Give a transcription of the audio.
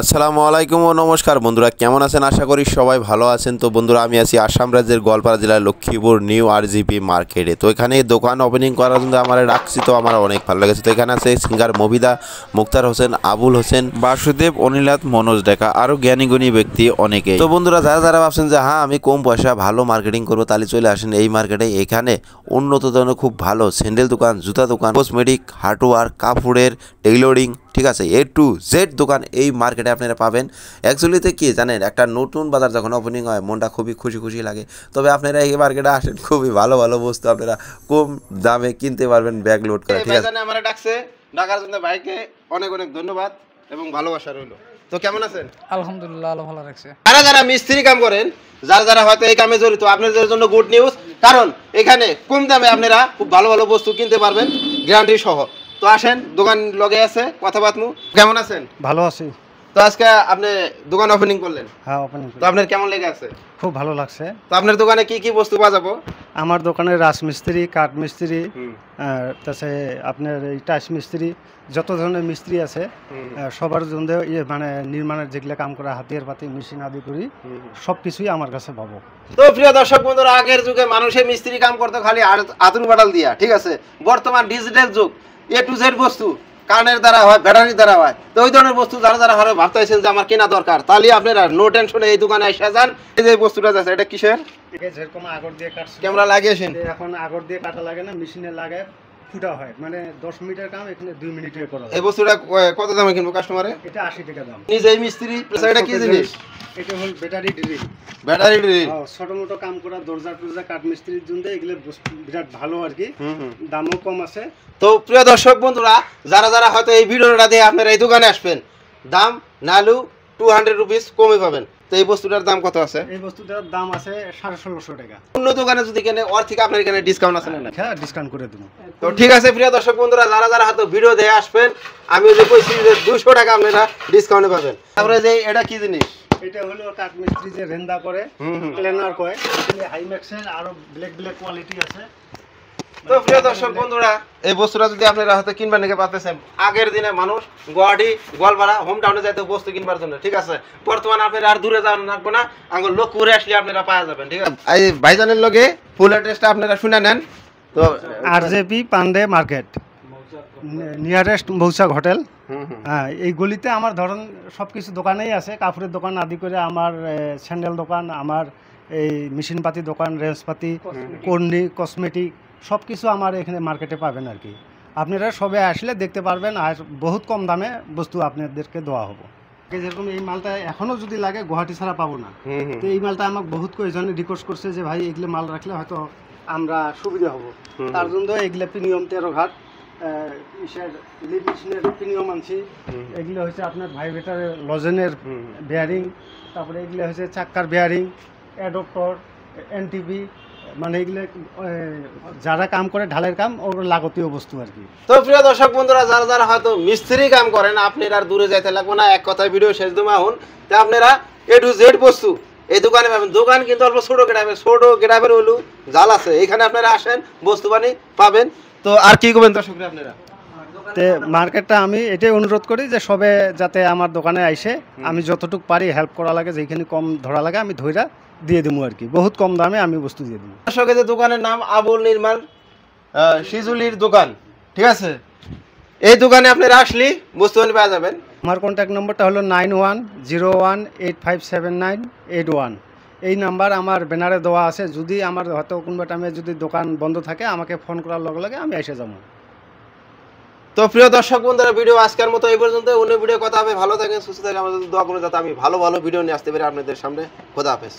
আসসালামু আলাইকুম ও নমস্কার বন্ধুরা, কেমন আছেন? আশা করি সবাই ভালো আছেন। তো বন্ধুরা, আমি আছি আসাম রাজ্যের গোয়ালপাড়া জেলার লক্ষ্মীপুর নিউ আরজিপি মার্কেটে। তো এখানে দোকান ওপেনিং করার জন্য আমার রাখছি, তো আমার অনেক ভালো লেগেছে। তো এখানে আছে সিঙ্গার মবিদা, মুক্তার হোসেন, আবুল হোসেন, বাসুদেব, অনিলাত, মনোজ ডেকা, আরও জ্ঞানীগুণী ব্যক্তি অনেকে। তো বন্ধুরা, যারা যারা ভাবছেন যে হ্যাঁ আমি কম পয়সা ভালো মার্কেটিং করবো, তাহলে চলে আসেন এই মার্কেটে। এখানে উন্নত ধরনের খুব ভালো স্যান্ডেল দোকান, জুতা দোকান, কসমেটিক, হার্ডওয়্যার, কাপড়ের, টেইলরিং, ঠিক আছে, A to Z দোকান এই মার্কেটে আপনারা পাবেন। অ্যাকচুয়ালিতে কি জানেন, একটা নতুন বাজার যখন ওপেনিং হয় মনটা খুবই খুশি খুশি লাগে। তবে আপনারা এই মার্কেটে আসেন, খুবই ভালো ভালো বস্তু আপনারা কম দামে কিনতে পারবেন ব্যাগ লোড করে। ঠিক আছে, আমার ডাকছে, ডাকার জন্য ভাইকে অনেক অনেক ধন্যবাদ এবং ভালোবাসা রইল। তো কেমন আছেন? আলহামদুলিল্লাহ, আল্লাহ ভালো রাখছে। যারা যারা মিস্ত্রি কাম করেন, যারা যারা হয়তো এই কামে জড়িত, আপনাদের জন্য গুড নিউজ, কারণ এখানে কম দামে আপনারা খুব ভালো ভালো বস্তু কিনতে পারবেন, গ্যারান্টি সহ। তো আসেন, দোকান লগে আছে, কথা বাতমু। কেমন আছেন? ভালো আছি। তো আজকে আপনি দোকান ওপেনিং করলেন? হ্যাঁ, ওপেনিং। তো আপনার কেমন লেগে আছে? খুব ভালো লাগছে। তো আপনার দোকানে কি কি বস্তু পাওয়া যাবো? আমার দোকানে রাজমিস্ত্রি, কাঠ মিস্ত্রি, তাছাড়া আপনার এই টাইস মিস্ত্রি, যত ধরনের মিস্ত্রি আছে সবার জন্য মানে নির্মাণের যেগুলো কাম করা, হাতিয়ার পাতি, মেশিন আদি করি, সব কিছুই আমার কাছে পাবো। তো প্রিয় দর্শক বন্ধুরা, আগের যুগে মানুষের মিস্ত্রি কাম করতো খালি আতুর বাটাল দিয়া, ঠিক আছে। বর্তমান ডিজিটাল যুগ, A to Z বস্তু কারেন্টের দ্বারা হয়, ব্যাটারির দ্বারা হয়। তো ওই ধরনের বস্তু যারা যারা হারে ভাবতেছেন যে আমার কেনা দরকার, তাহলে আপনারা নো টেনশনে এই দোকানে এসে যান। এই যে বস্তুটা আছে, এটা কিসের? যেরকম আগর দিয়ে কাটছে, ক্যামেরা লাগিয়েছেন। এখন আগর দিয়ে কাটা লাগে না, মেশিনে লাগায় ফুটা হয়, মানে 10 মিনিটের কাম এখানে 2 মিনিটে করা হয়। এই বস্তুটা কত দামে কিনবো কাস্টমারে? এটা 80 টাকা দাম। নিজে এই মিস্ত্রি, এটা কি জিনিস? এটা হল ব্যাটারি ড্রিল। Battery drill. ছোট মোটো কাম করা, দরজা টরজা, কাঠ মিস্ত্রির জন্য এগুলো বিরাট ভালো আর কি, দামও কম আছে। তো প্রিয় দর্শক বন্ধুরা, যারা যারা হয়তো এই ভিডিওটা দিয়ে আপনারা এই দোকানে আসবেন, দাম নালু 200 রুপিস কমে পাবেন। তো এই বস্তুটার দাম কত আছে? এই বস্তুটার দাম আছে 1650 টাকা। অন্য দোকানে যদি কেনে ওর থেকে আপনার এখানে ডিসকাউন্ট আছে না? হ্যাঁ, ডিসকাউন্ট করে দেবো। তো ঠিক আছে প্রিয় দর্শক বন্ধুরা, যারা যারা হয়তো ভিডিও দেখে আসবেন, আমি যে কইছি যে 200 টাকা আপনারা ডিসকাউন্টে পাবেন। তারপরে যে এটা কি জিনিস? এটা হলো কাঠ মিস্ত্রি যে রেন্দা করে, প্ল্যানার কয়, এখানে হাইম্যাক্সের আরো ব্ল্যাক ব্ল্যাক কোয়ালিটি আছে। তো প্রিয় দর্শক বন্ধুরা, এই বস্তুটা যদি আপনারা হয়তো কিনবার নিকে পাচ্ছেন, আগের দিনে মানুষ গুয়াহাটি, গোয়ালপাড়া, হোম টাউনে যাইতে বস্তু কিনবার জন্য, ঠিক আছে। বর্তমানে আপনারা আর দূরে যাওয়া লাগবে না, আঙ্গুল লক্ষ্মীপুরে আসলে আপনারা পাওয়া যাবেন, ঠিক আছে। এই ভাইজানের লগে ফুল অ্যাড্রেসটা আপনারা শুনে নেন। তো আরজেপি পান্ডে মার্কেট, নিয়ারেস্ট মৌচাক হোটেল। হ্যাঁ, এই গলিতে আমার ধরুন সব কিছু দোকানেই আছে, কাপড়ের দোকান আদি করে আমার স্যান্ডেল দোকান, আমার এই মেশিনপাতি দোকান, রেঞ্জপাতি, কর্নি, কসমেটিক, সব কিছু আমার এখানে মার্কেটে পাবেন আর কি। আপনারা সবে আসলে দেখতে পারবেন, আর বহুত কম দামে বস্তু আপনাদেরকে দেওয়া হবো। যেরকম এই মালটা এখনও যদি লাগে গুয়াহাটি ছাড়া পাবো না। তো এই মালটা আমাকে বহুত কয়েকজনে রিকোয়েস্ট করছে যে ভাই এগুলো মাল রাখলে হয়তো আমরা সুবিধা হবো, তার জন্য এগুলো প্রিমিয়াম 13 ঘাট লিড মেশিনের প্রিমিয়াম আনছি। এগুলো হচ্ছে আপনার ভাইব্রেটারের লজেনের বেয়ারিং, তারপরে এগুলো হচ্ছে চাক্কার বেয়ারিং, অ্যাডপ্টর, এনটিভি, মানে এগুলো যারা কাম করে ঢালের কাম, ওর লাগতীয় বস্তু আর কি। তো প্রিয় দর্শক বন্ধুরা, যারা যারা হয়তো মিস্ত্রি কাম করেন, আপনারা আর দূরে যাইতে লাগবে না, এক কথায় ভিডিও শেষ দুমা হন। তো আপনারা A to Z বস্তু এই দোকানে পাবেন। দোকান কিন্তু অল্প ছোট গেটাবের হলু জাল আছে, এখানে আপনারা আসেন, বস্তু বানি পাবেন। তো আর কি করবেন দর্শকরা আপনারা? তে মার্কেটটা আমি এটাই অনুরোধ করি যে সবে যাতে আমার দোকানে আইসে, আমি যতটুকু পারি হেল্প করা লাগে, যেখানে কম ধরা লাগে আমি ধইরা দিয়ে দেবো আর কি, বহুত কম দামে আমি বস্তু দিয়ে দেবো। দর্শকের যে দোকানের নাম আবুল নির্মাণ সিজুলির দোকান, ঠিক আছে। এই দোকানে আপনারা আসলে বস্তু বানি পাওয়া যাবেন। আমার কন্ট্যাক্ট নম্বরটা হলো 9101857981। এই নাম্বার আমার ব্যানারে দেওয়া আছে। যদি আমার হয়তো কোনো টাইমে যদি দোকান বন্ধ থাকে, আমাকে ফোন করার লগে লগে আমি এসে যাবো। তো প্রিয় দর্শক বন্ধুরা, ভিডিও আজকের মতো এই পর্যন্ত। অন্য ভিডিও কথা হবে। ভালো থাকেন, সুস্থ থাকেন, আমাদের দোয়া করুন যাতে আমি ভালো ভালো ভিডিও নিয়ে আসতে পারি আপনাদের সামনে। খোদা হাফেজ।